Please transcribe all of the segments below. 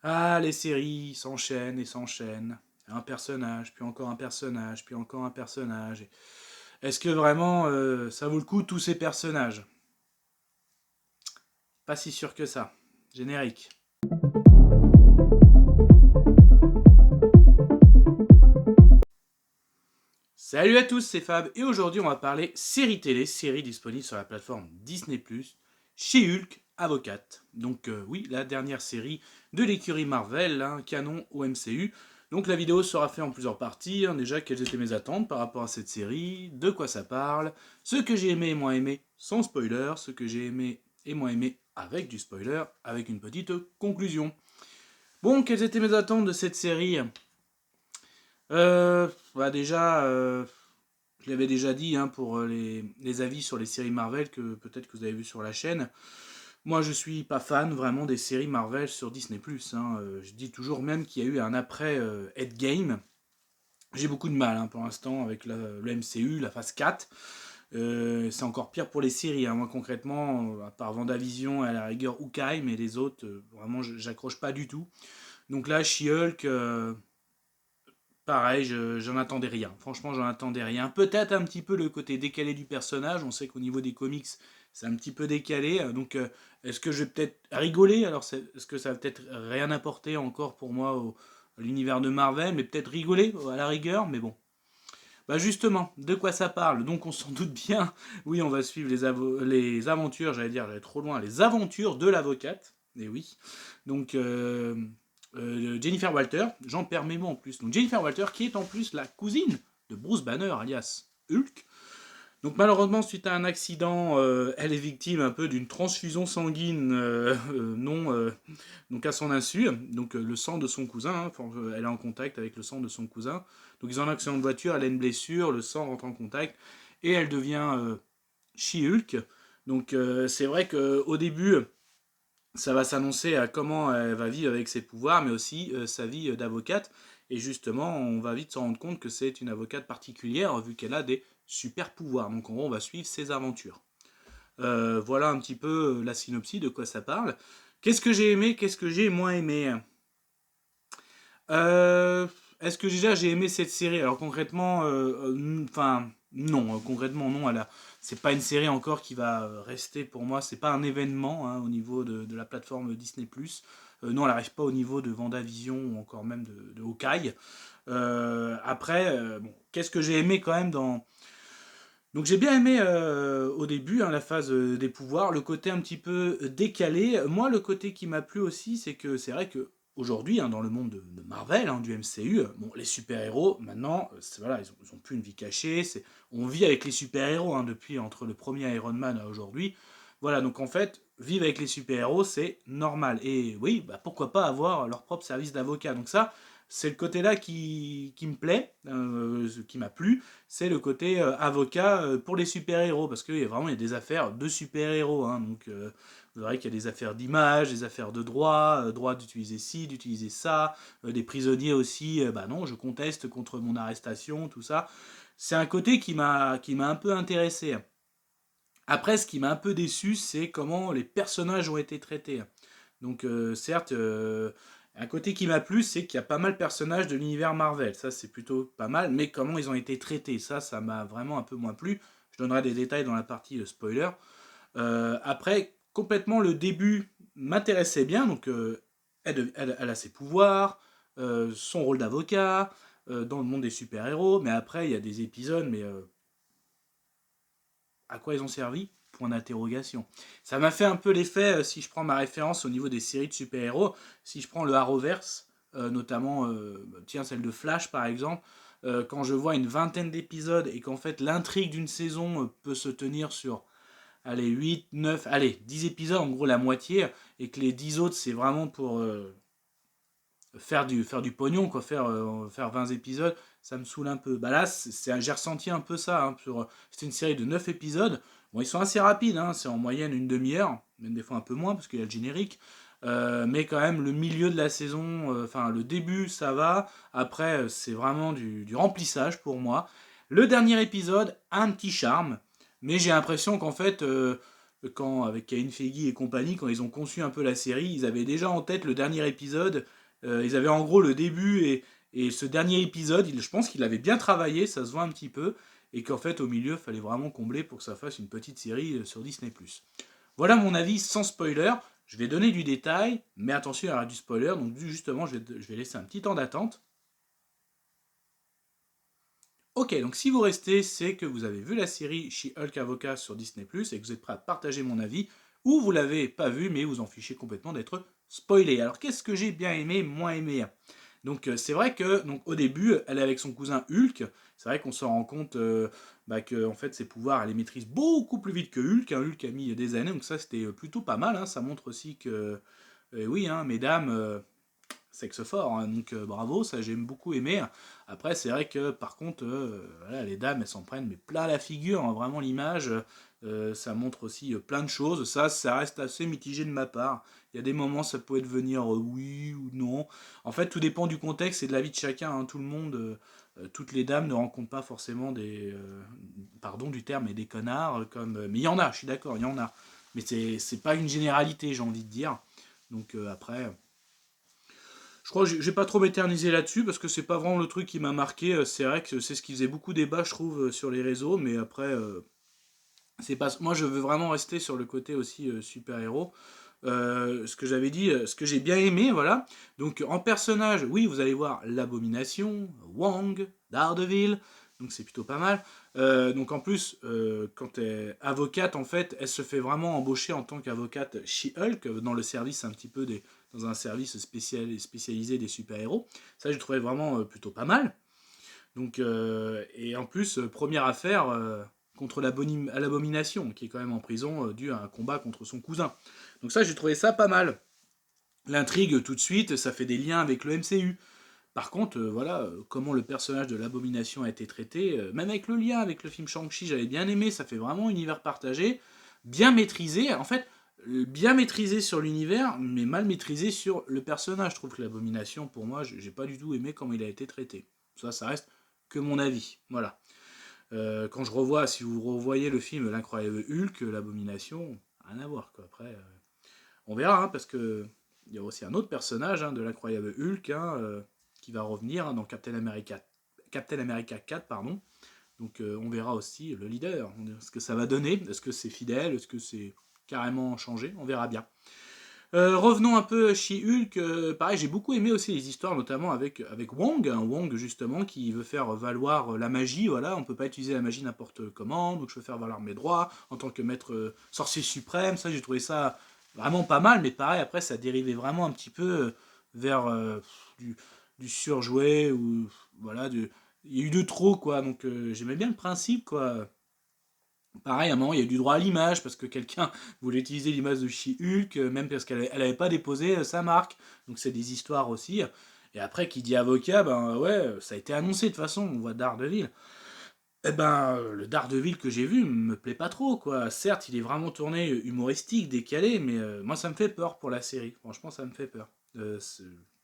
Ah, les séries s'enchaînent et s'enchaînent. Un personnage, puis encore un personnage, puis encore un personnage. Est-ce que vraiment ça vaut le coup tous ces personnages? Pas si sûr que ça. Générique. Salut à tous, c'est Fab et aujourd'hui on va parler série télé, série disponible sur la plateforme Disney+, She-Hulk, Avocate. Donc oui, la dernière série de l'écurie Marvel, hein, canon au MCU. Donc la vidéo sera faite en plusieurs parties, hein, déjà quelles étaient mes attentes par rapport à cette série, de quoi ça parle, ce que j'ai aimé et moins aimé sans spoiler, ce que j'ai aimé et moins aimé avec du spoiler, avec une petite conclusion. Bon, quelles étaient mes attentes de cette série? Déjà, je l'avais déjà dit hein, pour les avis sur les séries Marvel que peut-être que vous avez vu sur la chaîne. Moi, je suis pas fan vraiment des séries Marvel sur Disney+. Hein. Je dis toujours même qu'il y a eu un après Endgame. J'ai beaucoup de mal hein, pour l'instant avec le MCU, la phase 4. C'est encore pire pour les séries. Hein. Moi, concrètement, à part Vendavision et à la rigueur Hawkeye, mais les autres, vraiment, j'accroche pas du tout. Donc là, She-Hulk, pareil, j'en attendais rien. Franchement, j'en attendais rien. Peut-être un petit peu le côté décalé du personnage. On sait qu'au niveau des comics, c'est un petit peu décalé. Donc, est-ce que je vais peut-être rigoler? Alors, est-ce que ça va peut-être rien apporter encore pour moi à l'univers de Marvel, mais peut-être rigoler à la rigueur, mais bon. Bah justement, de quoi ça parle? Donc on s'en doute bien. Oui, on va suivre les aventures, j'allais trop loin, les aventures de l'avocate. Et oui. Donc Jennifer Walter, j'en perds mes mots en plus. Donc Jennifer Walter qui est en plus la cousine de Bruce Banner alias Hulk. Donc malheureusement suite à un accident, elle est victime un peu d'une transfusion sanguine non donc à son insu. Donc le sang de son cousin, hein, elle est en contact avec le sang de son cousin. Donc ils ont un accident de voiture, elle a une blessure, le sang rentre en contact et elle devient She-Hulk. Donc c'est vrai qu'au début ça va s'annoncer à comment elle va vivre avec ses pouvoirs, mais aussi sa vie d'avocate. Et justement, on va vite se rendre compte que c'est une avocate particulière, vu qu'elle a des super pouvoirs. Donc en gros, on va suivre ses aventures. Voilà un petit peu la synopsis de quoi ça parle. Qu'est-ce que j'ai aimé, qu'est-ce que j'ai moins aimé? euh, Est-ce que déjà j'ai aimé cette série? Alors concrètement, enfin non, concrètement non. C'est pas une série encore qui va rester pour moi. C'est pas un événement hein, au niveau de la plateforme Disney+. Non, elle n'arrive pas au niveau de Vendavision ou encore même de Hawkeye. Après, bon, qu'est-ce que j'ai aimé quand même dans donc j'ai bien aimé au début hein, la phase des pouvoirs, le côté un petit peu décalé. Moi, le côté qui m'a plu aussi, c'est que c'est vrai que aujourd'hui, hein, dans le monde de Marvel, hein, du MCU, bon, les super-héros, maintenant, voilà, ils ont plus une vie cachée. On vit avec les super-héros hein, depuis entre le premier Iron Man à aujourd'hui. Voilà, donc en fait, vivre avec les super-héros, c'est normal. Et oui, bah, pourquoi pas avoir leur propre service d'avocat. Donc ça, c'est le côté-là qui me plaît, qui m'a plu c'est le côté avocat pour les super-héros, parce qu'il y a vraiment il y a des affaires de super-héros. Hein, donc vous verrez qu'il y a des affaires d'image, des affaires de droit, droit d'utiliser ci, d'utiliser ça, des prisonniers aussi, bah non, je conteste contre mon arrestation, tout ça. C'est un côté qui m'a un peu intéressé. Après, ce qui m'a un peu déçu, c'est comment les personnages ont été traités. Donc certes, un côté qui m'a plu, c'est qu'il y a pas mal de personnages de l'univers Marvel. Ça, c'est plutôt pas mal. Mais comment ils ont été traités, ça m'a vraiment un peu moins plu. Je donnerai des détails dans la partie spoiler. Après, complètement, le début m'intéressait bien. Donc, elle a ses pouvoirs, son rôle d'avocat, dans le monde des super-héros. Mais après, il y a des épisodes, mais à quoi ils ont servi? Point d'interrogation. Ça m'a fait un peu l'effet, si je prends ma référence au niveau des séries de super-héros, si je prends le Arrowverse, notamment tiens, celle de Flash par exemple, quand je vois une vingtaine d'épisodes et qu'en fait l'intrigue d'une saison peut se tenir sur allez, 8, 9, allez, 10 épisodes, en gros la moitié, et que les 10 autres c'est vraiment pour faire du pognon, quoi, faire 20 épisodes, ça me saoule un peu. Bah là, j'ai ressenti un peu ça. Hein, c'était une série de 9 épisodes. Bon, ils sont assez rapides, hein, c'est en moyenne une demi-heure, même des fois un peu moins, parce qu'il y a le générique. Mais quand même, le milieu de la saison, enfin le début, ça va. Après, c'est vraiment du remplissage pour moi. Le dernier épisode a un petit charme, mais j'ai l'impression qu'en fait, quand, avec Kevin Feige et compagnie, quand ils ont conçu un peu la série, ils avaient déjà en tête le dernier épisode. Ils avaient en gros le début et ce dernier épisode, je pense qu'il avait bien travaillé, ça se voit un petit peu, et qu'en fait au milieu, il fallait vraiment combler pour que ça fasse une petite série sur Disney+. Voilà mon avis sans spoiler. Je vais donner du détail, mais attention, il y aura du spoiler, donc justement, je vais laisser un petit temps d'attente. Ok, donc si vous restez, c'est que vous avez vu la série She-Hulk Avocat sur Disney+, et que vous êtes prêt à partager mon avis, ou vous l'avez pas vu, mais vous en fichez complètement d'être spoilé. Alors qu'est-ce que j'ai bien aimé, moins aimé? Donc c'est vrai que donc, au début, elle est avec son cousin Hulk. C'est vrai qu'on se rend compte que en fait, ses pouvoirs, elle les maîtrise beaucoup plus vite que Hulk. Hein. Hulk a mis des années, donc ça c'était plutôt pas mal. Hein. Ça montre aussi que, oui, hein, mesdames, sexe fort. Hein. Donc bravo, ça j'ai beaucoup aimé. Après, c'est vrai que par contre, voilà, les dames, elles s'en prennent mais plein la figure. Hein. Vraiment l'image, ça montre aussi plein de choses. Ça reste assez mitigé de ma part. Il y a des moments, ça peut devenir oui ou non. En fait, tout dépend du contexte et de la vie de chacun. Hein. Tout le monde, toutes les dames ne rencontrent pas forcément pardon du terme, mais des connards. Mais il y en a, je suis d'accord, il y en a. Mais c'est pas une généralité, j'ai envie de dire. Donc après, je crois que je vais pas trop m'éterniser là-dessus parce que c'est pas vraiment le truc qui m'a marqué. C'est vrai que c'est ce qui faisait beaucoup débat, je trouve, sur les réseaux. Mais après, c'est pas. Moi, je veux vraiment rester sur le côté aussi super-héros. Ce que j'avais dit, ce que j'ai bien aimé, voilà. Donc en personnage, oui, vous allez voir l'Abomination, Wong, Daredevil, donc c'est plutôt pas mal. Donc en plus, quand elle est avocate, en fait, elle se fait vraiment embaucher en tant qu'avocate She-Hulk dans le service un petit peu dans un service spécialisé des super-héros. Ça, je trouvais vraiment plutôt pas mal. Donc, et en plus, première affaire contre l'abomination, qui est quand même en prison dû à un combat contre son cousin. Donc ça, j'ai trouvé ça pas mal. L'intrigue, tout de suite, ça fait des liens avec le MCU. Par contre, voilà, comment le personnage de l'abomination a été traité, même avec le lien avec le film Shang-Chi, j'avais bien aimé, ça fait vraiment univers partagé, bien maîtrisé, en fait, bien maîtrisé sur l'univers, mais mal maîtrisé sur le personnage. Je trouve que l'abomination, pour moi, j'ai pas du tout aimé comment il a été traité. Ça reste que mon avis, voilà. Quand je revois, si vous revoyez le film L'incroyable Hulk, l'abomination, rien à voir, quoi. Après, on verra, hein, parce que il y a aussi un autre personnage hein, de l'incroyable Hulk hein, qui va revenir hein, dans Captain America 4, pardon. Donc on verra aussi le leader, ce que ça va donner, est-ce que c'est fidèle, est-ce que c'est carrément changé, on verra bien. Revenons un peu chez Hulk, pareil j'ai beaucoup aimé aussi les histoires notamment avec Wong, hein, Wong justement qui veut faire valoir la magie, voilà, on peut pas utiliser la magie n'importe comment, donc je veux faire valoir mes droits en tant que maître sorcier suprême, ça j'ai trouvé ça vraiment pas mal, mais pareil après ça dérivait vraiment un petit peu vers du, du surjoué ou voilà, il y a eu de trop quoi, donc j'aimais bien le principe quoi. Pareil, à un moment, il y a eu du droit à l'image parce que quelqu'un voulait utiliser l'image de She-Hulk, même parce qu'elle n'avait pas déposé sa marque. Donc c'est des histoires aussi. Et après, qui dit avocat, ben ouais, ça a été annoncé de toute façon, on voit Daredevil. Eh ben, le Daredevil que j'ai vu me plaît pas trop, quoi. Certes, il est vraiment tourné humoristique, décalé, mais moi, ça me fait peur pour la série. Franchement, ça me fait peur.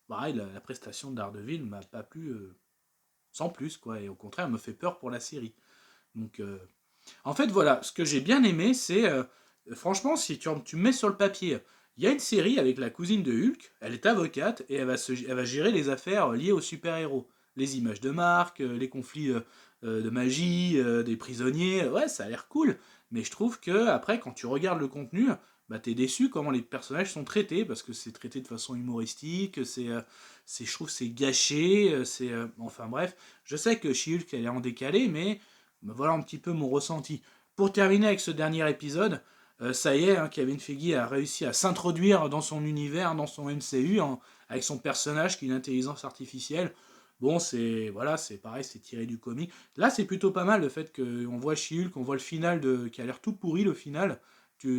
Pareil, la prestation de Daredevil m'a pas plu sans plus, quoi. Et au contraire, elle me fait peur pour la série. Donc, en fait, voilà, ce que j'ai bien aimé, c'est, franchement, si tu me mets sur le papier, il y a une série avec la cousine de Hulk, elle est avocate et elle va gérer les affaires liées aux super-héros. Les images de marque, les conflits de magie, des prisonniers, ouais, ça a l'air cool. Mais je trouve que après, quand tu regardes le contenu, bah, t'es déçu comment les personnages sont traités, parce que c'est traité de façon humoristique, je trouve que c'est gâché, enfin bref. Je sais que She-Hulk, elle est en décalé, mais voilà un petit peu mon ressenti. Pour terminer avec ce dernier épisode, ça y est, hein, Kevin Feige a réussi à s'introduire dans son univers, dans son MCU, avec son personnage qui est une intelligence artificielle. Bon, c'est voilà, c'est pareil, c'est tiré du comic. Là, c'est plutôt pas mal le fait qu'on voit She-Hulk, on voit le final qui a l'air tout pourri le final.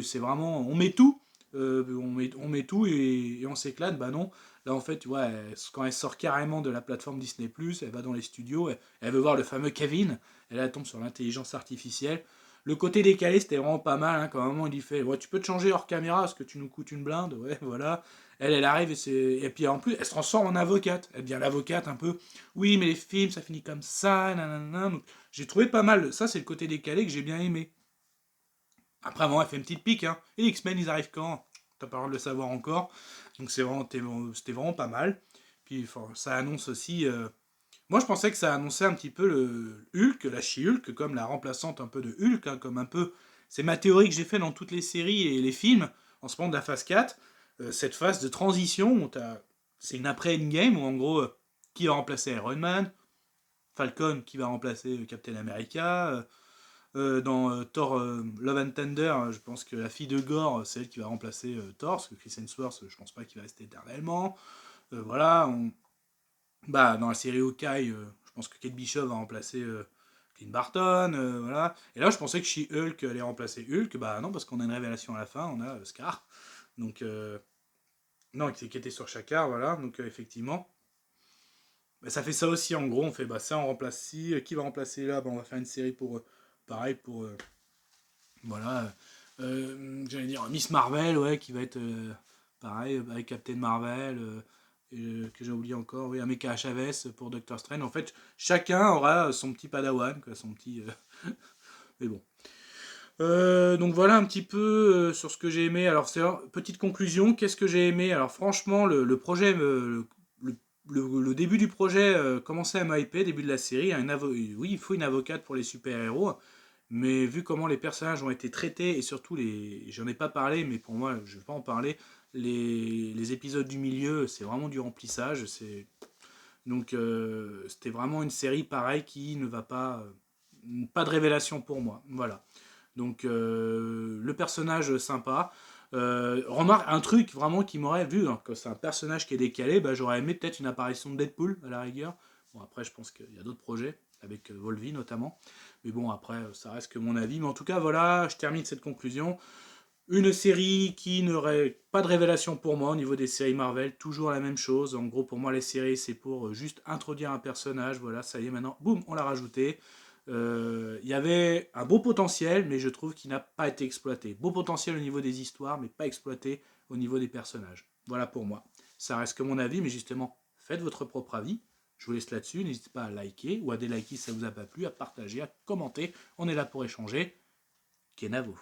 C'est vraiment, on met tout, on met tout et on s'éclate. Bah non, là en fait, tu vois, quand elle sort carrément de la plateforme Disney+, elle va dans les studios, elle veut voir le fameux Kevin. Et là, elle tombe sur l'intelligence artificielle. Le côté décalé, c'était vraiment pas mal. Hein, quand moment, il lui fait ouais, tu peux te changer hors caméra parce que tu nous coûtes une blinde. Ouais, voilà. Elle arrive et puis en plus, elle se transforme en avocate. Elle devient l'avocate un peu. Oui, mais les films, ça finit comme ça. Nanana. Donc, j'ai trouvé pas mal. Ça, c'est le côté décalé que j'ai bien aimé. Après, avant, elle fait une petite pique, hein. Et les X-Men, ils arrivent quand? T'as pas le droit de le savoir encore. Donc c'était vraiment pas mal. Puis ça annonce aussi. Moi, je pensais que ça annonçait un petit peu le Hulk, la She-Hulk, comme la remplaçante un peu de Hulk, hein, comme un peu. C'est ma théorie que j'ai fait dans toutes les séries et les films, en ce moment de la phase 4. Cette phase de transition, c'est une après-endgame où en gros, qui va remplacer Iron Man, Falcon qui va remplacer Captain America. Dans Thor Love and Thunder, je pense que la fille de Gore, c'est elle qui va remplacer Thor, parce que Chris Hemsworth, je pense pas qu'il va rester éternellement. Voilà, dans la série Hawkeye, je pense que Kate Bishop va remplacer Clint Barton, voilà. Et là, je pensais que She-Hulk allait remplacer Hulk, bah non, parce qu'on a une révélation à la fin, on a Scar, donc non, qui était sur Shakar, voilà, donc effectivement. Bah, ça fait ça aussi, en gros, on fait, bah ça, on remplace ci, qui va remplacer là, bah, on va faire une série pour, pareil, pour, voilà, j'allais dire Miss Marvel, ouais, qui va être, pareil, avec Captain Marvel, que j'ai oublié encore, oui, America Chavez pour Doctor Strange. En fait, chacun aura son petit padawan, quoi, son petit. Mais bon. Donc voilà un petit peu sur ce que j'ai aimé. Alors, petite conclusion, qu'est-ce que j'ai aimé? Alors, franchement, le projet, le début du projet commençait à m'hyper, début de la série. Oui, il faut une avocate pour les super-héros. Mais vu comment les personnages ont été traités, et surtout j'en ai pas parlé, mais pour moi, je vais pas en parler, les épisodes du milieu, c'est vraiment du remplissage. Donc, c'était vraiment une série pareille qui ne va pas. Pas de révélation pour moi. Voilà. Donc, le personnage sympa. Remarque, un truc vraiment qui m'aurait vu, hein, que c'est un personnage qui est décalé, bah, j'aurais aimé peut-être une apparition de Deadpool à la rigueur. Bon, après, je pense qu'il y a d'autres projets, avec Volvi notamment. Mais bon, après, ça reste que mon avis. Mais en tout cas, voilà, je termine cette conclusion. Une série qui n'aurait pas de révélation pour moi au niveau des séries Marvel, toujours la même chose. En gros, pour moi, les séries, c'est pour juste introduire un personnage. Voilà, ça y est, maintenant, boum, on l'a rajouté. Il y avait un beau potentiel, mais je trouve qu'il n'a pas été exploité. Beau potentiel au niveau des histoires, mais pas exploité au niveau des personnages. Voilà pour moi. Ça reste que mon avis, mais justement, faites votre propre avis. Je vous laisse là-dessus. N'hésitez pas à liker ou à déliker si ça vous a pas plu, à partager, à commenter. On est là pour échanger. Kenavo.